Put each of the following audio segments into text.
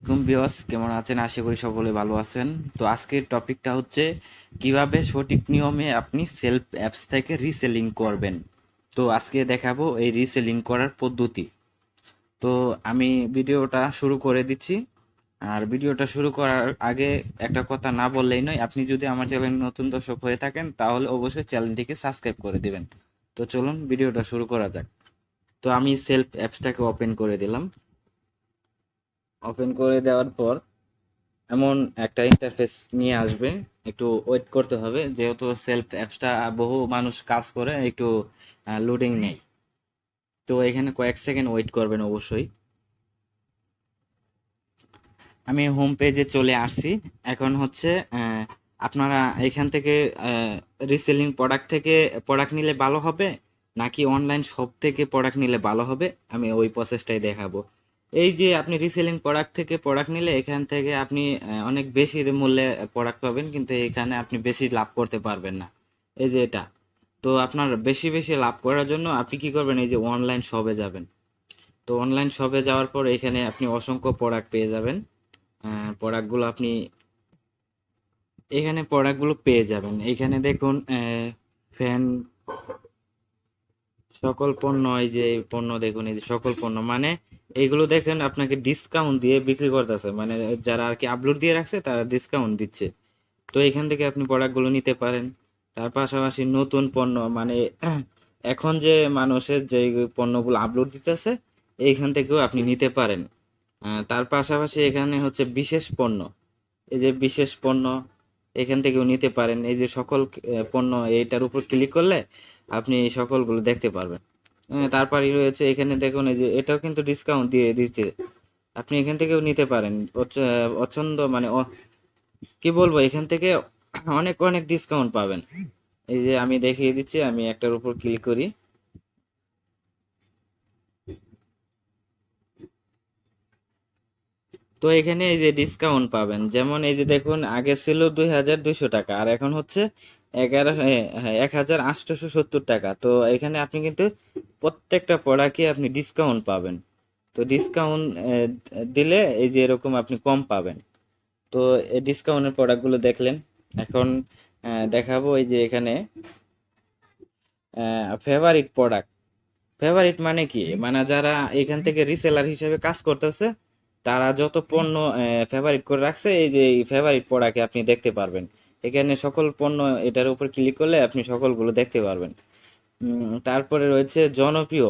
আসসালামাইকুম ভিউয়ার্স, কেমন আছেন? আশা করি সকলে ভালো আছেন। তো আজকের টপিকটা হচ্ছে কিভাবে সঠিক নিয়মে আপনি সেলফ অ্যাপস থেকে রিসেলিং করবেন। তো আজকে দেখাবো এই রিসেলিং করার পদ্ধতি। তো আমি ভিডিওটা শুরু করে দিচ্ছি। আর ভিডিওটা শুরু করার আগে একটা কথা না বললেই নয়, আপনি যদি আমার চ্যানেল নতুন দর্শক হয়ে থাকেন তাহলে অবশ্যই চ্যানেলটিকে সাবস্ক্রাইব করে দিবেন। তো চলুন ভিডিওটা শুরু করা যাক। তো আমি সেলফ অ্যাপসটাকে ওপেন করে দিলাম। ওপেন করে দেওয়ার পর এমন একটা ইন্টারফেস নিয়ে আসবে। একটু ওয়েট করতে হবে, যেহেতু সেলফ অ্যাপসটা বহু মানুষ কাজ করে, একটু লোডিং নেই। তো এখানে কয়েক সেকেন্ড ওয়েট করবেন অবশ্যই। আমি হোম পেজে চলে আসছি। এখন হচ্ছে আপনারা এখান থেকে রিসেলিং প্রোডাক্ট থেকে প্রোডাক্ট নিলে ভালো হবে নাকি অনলাইন শপ থেকে প্রোডাক্ট নিলে ভালো হবে, আমি ওই প্রসেসটাই দেখাবো। এই যে আপনি রিসেলিং প্রোডাক্ট থেকে প্রোডাক্ট নিলে এখান থেকে আপনি অনেক বেশি মূল্যে প্রোডাক্ট পাবেন, কিন্তু এখানে আপনি বেশি লাভ করতে পারবেন না। এই যে এটা, তো আপনার বেশি বেশি লাভ করার জন্য আপনি কি করবেন, এই যে অনলাইন শপে যাবেন। তো অনলাইন শপে যাওয়ার পর এখানে আপনি অসংখ্য প্রোডাক্ট পেয়ে যাবেন। প্রোডাক্টগুলো আপনি এখানে প্রোডাক্টগুলো পেয়ে যাবেন। এখানে দেখুন ফ্যান, সকল পণ্য, এই যে পণ্য দেখুন, এই যে সকল পণ্য, মানে এইগুলো দেখেন আপনাকে ডিসকাউন্ট দিয়ে বিক্রি করতেছে, মানে যারা আর কি আপলোড দিয়ে রাখছে তারা ডিসকাউন্ট দিচ্ছে। তো এখান থেকে আপনি প্রোডাক্টগুলো নিতে পারেন। তার পাশাপাশি নতুন পণ্য, মানে এখন যে মানুষের যে পণ্যগুলো আপলোড দিতেছে এইখান থেকেও আপনি নিতে পারেন। তার পাশাপাশি এখানে হচ্ছে বিশেষ পণ্য, এই যে বিশেষ পণ্য এখান থেকেও নিতে পারেন। এই যে সকল পণ্য, এইটার উপর ক্লিক করলে আপনি এই সকলগুলো দেখতে পারবেন। তারপরই রয়েছে এখানে দেখুন, এই যে এটাও কিন্তু ডিসকাউন্ট দিয়ে দিচ্ছে, আপনি এখান থেকেও নিতে পারেন। পছন্দ মানে কি বলবো, এখান থেকে অনেক অনেক ডিসকাউন্ট পাবেন। এই যে আমি দেখিয়ে দিচ্ছি, আমি একটার উপর ক্লিক করি। তো এখানে এই যে ডিসকাউন্ট পাবেন, যেমন এই যে দেখুন, আগে ছিল 2200 টাকা আর এখন হচ্ছে 1870 টাকা। তো এখানে আপনি কিন্তু প্রত্যেকটা প্রোডাক্টে আপনি ডিসকাউন্ট পাবেন। তো ডিসকাউন্ট দিলে এই যে এরকম আপনি কম পাবেন। তো এই ডিসকাউন্টের প্রোডাক্টগুলো দেখলেন। এখন দেখাবো এই যে এখানে ফেভারিট প্রোডাক্ট। ফেভারিট মানে কি, মানে যারা এখান থেকে রিসেলার হিসেবে কাজ করতেছে তারা যত পণ্য ফেভারিট করে রাখছে, এই যে ফেভারিট প্রোডাক্টে আপনি দেখতে পারবেন। এখানে সকল পণ্য, এটার উপর ক্লিক করলে আপনি সকলগুলো দেখতে পারবেন। তারপরে রয়েছে জনপ্রিয়।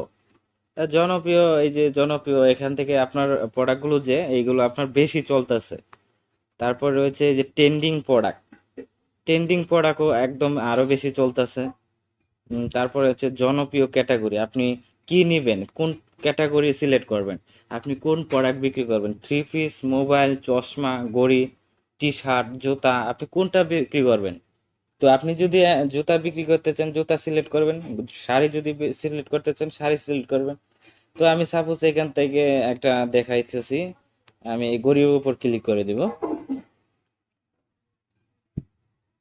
জনপ্রিয়, এই যে জনপ্রিয়, এখান থেকে আপনার প্রোডাক্টগুলো যে এইগুলো আপনার বেশি চলতেছে। তারপর রয়েছে এই যে ট্রেন্ডিং প্রোডাক্ট। ট্রেন্ডিং প্রোডাক্টও একদম আরো বেশি চলতেছে। তারপরে হচ্ছে জনপ্রিয় ক্যাটাগরি, আপনি কি নিবেন, কোন ক্যাটাগরি সিলেক্ট করবেন, আপনি কোন প্রোডাক্ট বিক্রি করবেন, থ্রি পিস, মোবাইল, চশমা, ঘড়ি, টি শার্ট, জুতা, আপনি কোনটা বিক্রি করবেন। তো আপনি যদি জুতা বিক্রি করতে চান জুতা সিলেক্ট করবেন, শাড়ি যদি সিলেক্ট করতে চান শাড়ি সিলেক্ট করবেন। তো আমি সাপোজ এখান থেকে একটা দেখাইতেছি, আমি এই ঘড়ির উপর ক্লিক করে দিব।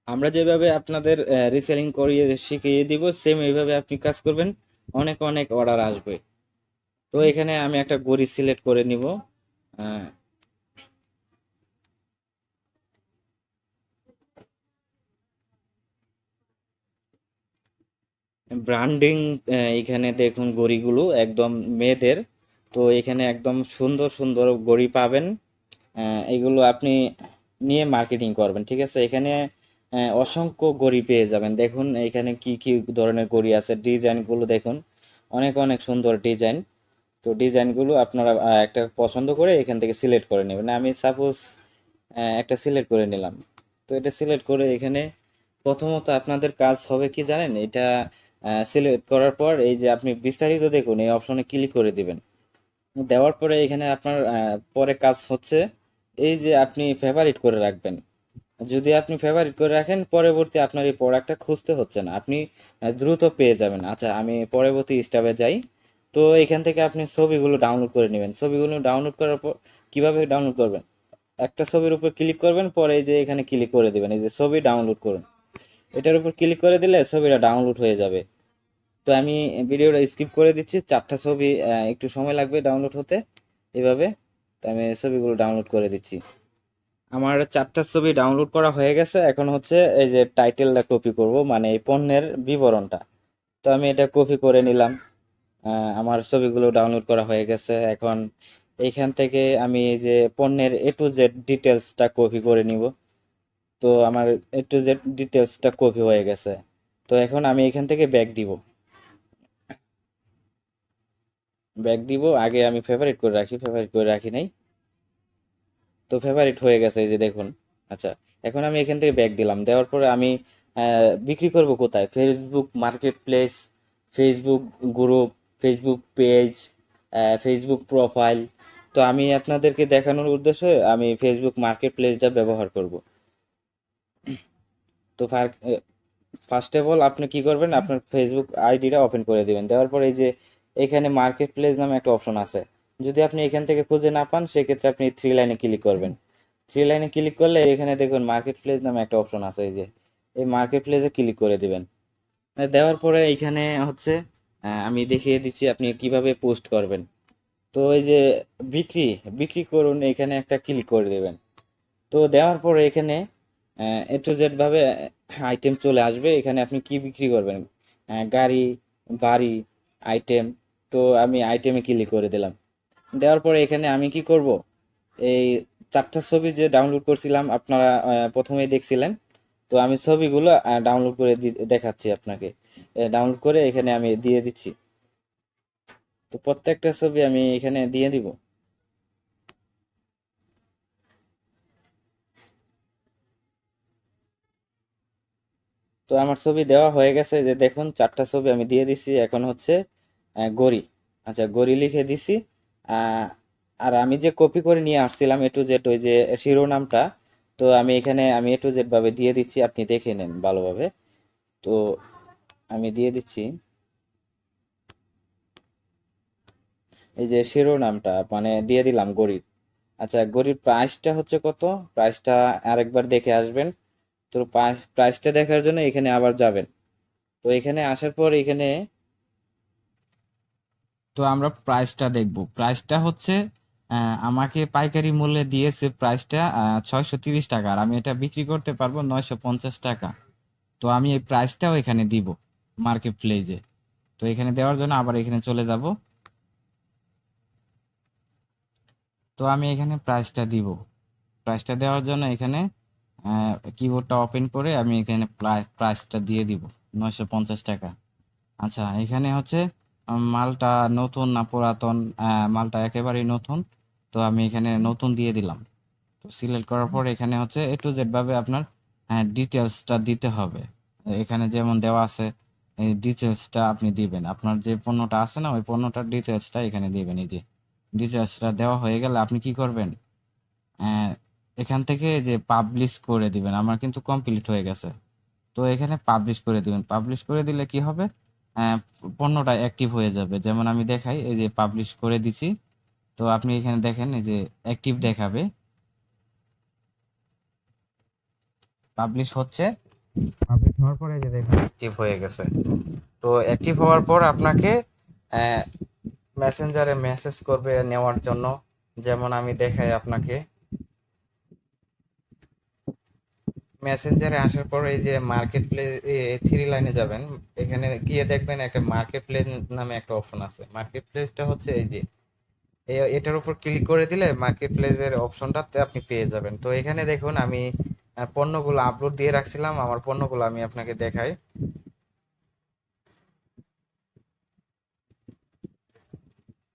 আমরা যেভাবে আপনাদের রিসেলিং করিয়ে শিখিয়ে দিব, সেম এইভাবে আপনি কাজ করবেন, অনেক অনেক অর্ডার আসবে। তো এখানে আমি একটা ঘড়ি সিলেক্ট করে নিব। ব্র্যান্ডিং, এখানে দেখুন ঘড়িগুলো একদম মেয়েদের। তো এখানে একদম সুন্দর সুন্দর ঘড়ি পাবেন। এগুলো আপনি নিয়ে মার্কেটিং করবেন, ঠিক আছে। এখানে অসংখ্য ঘড়ি পেয়ে যাবেন। দেখুন এখানে কি কি ধরনের ঘড়ি আছে, ডিজাইনগুলো দেখুন, অনেক অনেক সুন্দর ডিজাইন। তো ডিজাইনগুলো আপনারা একটা পছন্দ করে এখান থেকে সিলেক্ট করে নেবেন। আমি সাপোজ একটা সিলেক্ট করে নিলাম। তো এটা সিলেক্ট করে এখানে প্রথমত আপনাদের কাজ হবে কি জানেন, এটা সিলেক্ট করার পর এই যে আপনি বিস্তারিত দেখুন এই অপশনে ক্লিক করে দিবেন। দেওয়ার পরে এখানে আপনার পরে কাজ হচ্ছে এই যে আপনি ফেভারিট করে রাখবেন। যদি আপনি ফেভারিট করে রাখেন, পরবর্তী আপনার এই প্রোডাক্টটা খুঁজতে হচ্ছে না, আপনি দ্রুত পেয়ে যাবেন। আচ্ছা, আমি পরবর্তী স্টেপে যাই। তো এখান থেকে আপনি ছবিগুলো ডাউনলোড করে নেবেন। ছবিগুলো ডাউনলোড করার পর কিভাবে ডাউনলোড করবেন, একটা ছবির উপর ক্লিক করবেন, পরে এই যে এখানে ক্লিক করে দিবেন, এই যে ছবি ডাউনলোড করুন, এটার উপর ক্লিক করে দিলে ছবিটা ডাউনলোড হয়ে যাবে। তো আমি ভিডিওটা স্কিপ করে দিচ্ছি, 4টা ছবি একটু সময় লাগবে ডাউনলোড হতে এভাবে। তো আমি ছবিগুলো ডাউনলোড করে দিচ্ছি। আমার 4টা ছবি ডাউনলোড করা হয়ে গেছে। এখন হচ্ছে এই যে টাইটেলটা কপি করব, মানে এই পণ্যের বিবরণটা। তো আমি এটা কপি করে নিলাম। আমার ছবিগুলো ডাউনলোড করা হয়ে গেছে। এখন এইখান থেকে আমি এই যে পণ্যের এ টু জেড ডিটেলসটা কপি করে নিব। তো আমার এ টু জেড ডিটেলসটা কপি হয়ে গেছে। তো এখন আমি এখান থেকে ব্যাক দিব। ব্যাক দিব, আগে আমি ফেভারিট করে রাখি, ফেভারিট করে রাখি নাই। তো ফেভারিট হয়ে গেছে, এই যে দেখুন। আচ্ছা, এখন আমি এখান থেকে ব্যাক দিলাম, দেওয়ার পরে আমি বিক্রি করব কোথায়? Facebook market place, Facebook group, Facebook page, Facebook profile. তো আমি আপনাদেরকে দেখানোর উদ্দেশ্যে আমি ফেসবুক মার্কেট প্লেসটা ব্যবহার করব। তো ফার্স্ট অফ অল আপনি কি করবেন, আপনার ফেসবুক আইডিটা ওপেন করে দিবেন। দেওয়ার পরে এই যে এখানে মার্কেট প্লেস নামে একটা অপশন আছে। যদি আপনি এখান থেকে খুঁজে না পান, সেক্ষেত্রে আপনি থ্রি লাইনে ক্লিক করবেন। থ্রি লাইনে ক্লিক করলে এখানে দেখুন মার্কেট প্লেস নামে একটা অপশন আছে, এই যে এই মার্কেট প্লেসে ক্লিক করে দিবেন। দেওয়ার পরে এখানে হচ্ছে আমি দেখিয়ে দিচ্ছি আপনি কিভাবে পোস্ট করবেন। তো এই যে বিক্রি বিক্রি করুন, এখানে একটা ক্লিক করে দেবেন। তো দেওয়ার পরে এখানে এ টু জেড ভাবে আইটেম চলে আসবে। এখানে আপনি কি বিক্রি করবেন, গাড়ি, বাড়ি, আইটেম। তো আমি আইটেমে ক্লিক করে দিলাম। দেওয়ার পরে এখানে আমি কি করব, এই 4টা ছবি যে ডাউনলোড করছিলাম আপনারা প্রথমেই দেখছিলেন। তো আমি ছবিগুলো ডাউনলোড করে দেখাচ্ছি আপনাকে। ডাউনলোড করে এখানে আমি দিয়ে দিচ্ছি। তো প্রত্যেকটা ছবি আমি এখানে দিয়ে দিব। তো আমার ছবি দেওয়া হয়ে গেছে, যে দেখুন 4টা ছবি আমি দিয়ে দিছি। এখন হচ্ছে গড়ি। আচ্ছা, গড়ি লিখে দিছি। আহ, আর আমি যে কপি করে নিয়ে আসছিলাম এ টু জেড ওই যে শিরোনামটা, তো আমি এখানে আমি এ টু জেড ভাবে দিয়ে দিচ্ছি, আপনি দেখে নেন ভালোভাবে। তো আমি দিয়ে দিচ্ছি এই যে শিরোনামটা, মানে দিয়ে দিলাম গড়ির। আচ্ছা, গড়ির প্রাইসটা হচ্ছে কত, প্রাইসটা আরেকবার দেখে আসবেন। তো প্রাইসটা দেখার জন্য এখানে আবার যাবেন। তো এখানে আসার পর এখানে তো আমরা প্রাইসটা দেখব। প্রাইসটা হচ্ছে আমাকে পাইকারি মূল্যে দিয়েছে প্রাইসটা 630 টাকা, আর আমি এটা বিক্রি করতে পারবো 950 টাকা। তো আমি এই প্রাইসটাও এখানে দিব মার্কেট প্লেসে। তো এখানে দেওয়ার জন্য আবার এখানে চলে যাব। তো আমি এখানে প্রাইসটা দিব। প্রাইসটা দেওয়ার জন্য এখানে কিবোর্ডটা ওপেন করে আমি এখানে প্রাইসটা দিয়ে দিব 950 টাকা। আচ্ছা, এখানে হচ্ছে মালটা নতুন না পুরাতন? মালটা একেবারেই নতুন। তো আমি এখানে নতুন দিয়ে দিলাম। তো সিলেক্ট করার পর এখানে হচ্ছে এ টু জেড ভাবে আপনার ডিটেলসটা দিতে হবে। এখানে যেমন দেওয়া আছে এই ডিটেলসটা আপনি দিবেন। আপনার যে পণ্যটা আছে না, ওই পণ্যটার ডিটেলসটা এখানে দিবেন। এই যে ডিটেলসটা দেওয়া হয়ে গেলে আপনি কি করবেন, আহ, এখান থেকে যে পাবলিশ করে দিবেন। আমার কিন্তু কমপ্লিট হয়ে গেছে। তো এখানে পাবলিশ করে দিবেন। পাবলিশ করে দিলে কি হবে, আহ, পণ্যটা অ্যাক্টিভ হয়ে যাবে। যেমন আমি দেখাই, এই যে পাবলিশ করে দিছি। তো আপনি এখানে দেখেন এই যে অ্যাক্টিভ দেখাবে, পাবলিশ হচ্ছে। পাবলিশ হওয়ার পরে যে দেখেন অ্যাক্টিভ হয়ে গেছে। তো অ্যাক্টিভ হওয়ার পর আপনাকে মেসেঞ্জারে মেসেজ করবে নেওয়ার জন্য। যেমন আমি দেখাই আপনাকে, মেসেঞ্জারে আসার পর এই যে মার্কেট প্লেস থ্রি লাইনে যাবেন। এখানে গিয়ে দেখবেন একটা মার্কেট প্লেস নামে একটা অপশন আছে। মার্কেট প্লেসটা হচ্ছে এই যে এটার উপর ক্লিক করে দিলে মার্কেট প্লেসের অপশনটাতে আপনি পেয়ে যাবেন। তো এখানে দেখুন আমি পণ্যগুলো আপলোড দিয়ে রাখছিলাম। আমার পণ্যগুলো আমি আপনাকে দেখাই।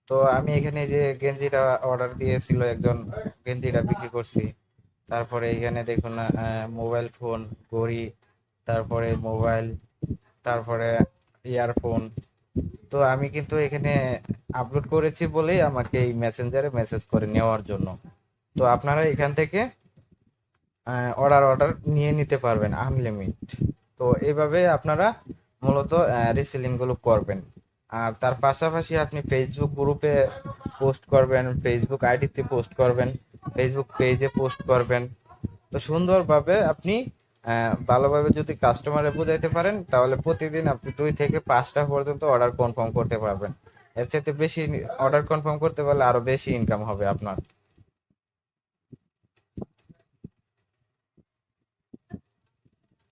তো আমি এখানে যে গেঞ্জিটা অর্ডার দিয়েছিল একজন, গেঞ্জিটা বিক্রি করছি। তারপরে এখানে দেখুন মোবাইল ফোন, ঘড়ি, তারপরে মোবাইল, তারপরে ইয়ারফোন। তো আমি কিন্তু এখানে আপলোড করেছি বলেই আমাকে এই মেসেঞ্জারে মেসেজ করে নেওয়ার জন্য। তো আপনারা এখান থেকে অর্ডার অর্ডার নিয়ে নিতে পারবেন আনলিমিট। তো এইভাবে আপনারা মূলত রিসেলিং গুলো করবেন। আর তার পাশাপাশি আপনি ফেসবুক গ্রুপে পোস্ট করবেন, ফেসবুক আইডিতে পোস্ট করবেন, ফেসবুক পেজে পোস্ট করবেন। তো সুন্দরভাবে আপনি ভালোভাবে যদি কাস্টমারে বোঝাইতে পারেন, তাহলে প্রতিদিন আপনি 2 থেকে 5টা পর্যন্ত অর্ডার কনফার্ম করতে পারবেন। এর চাইতে বেশি অর্ডার কনফার্ম করতে পারলে আরো বেশি ইনকাম হবে আপনার।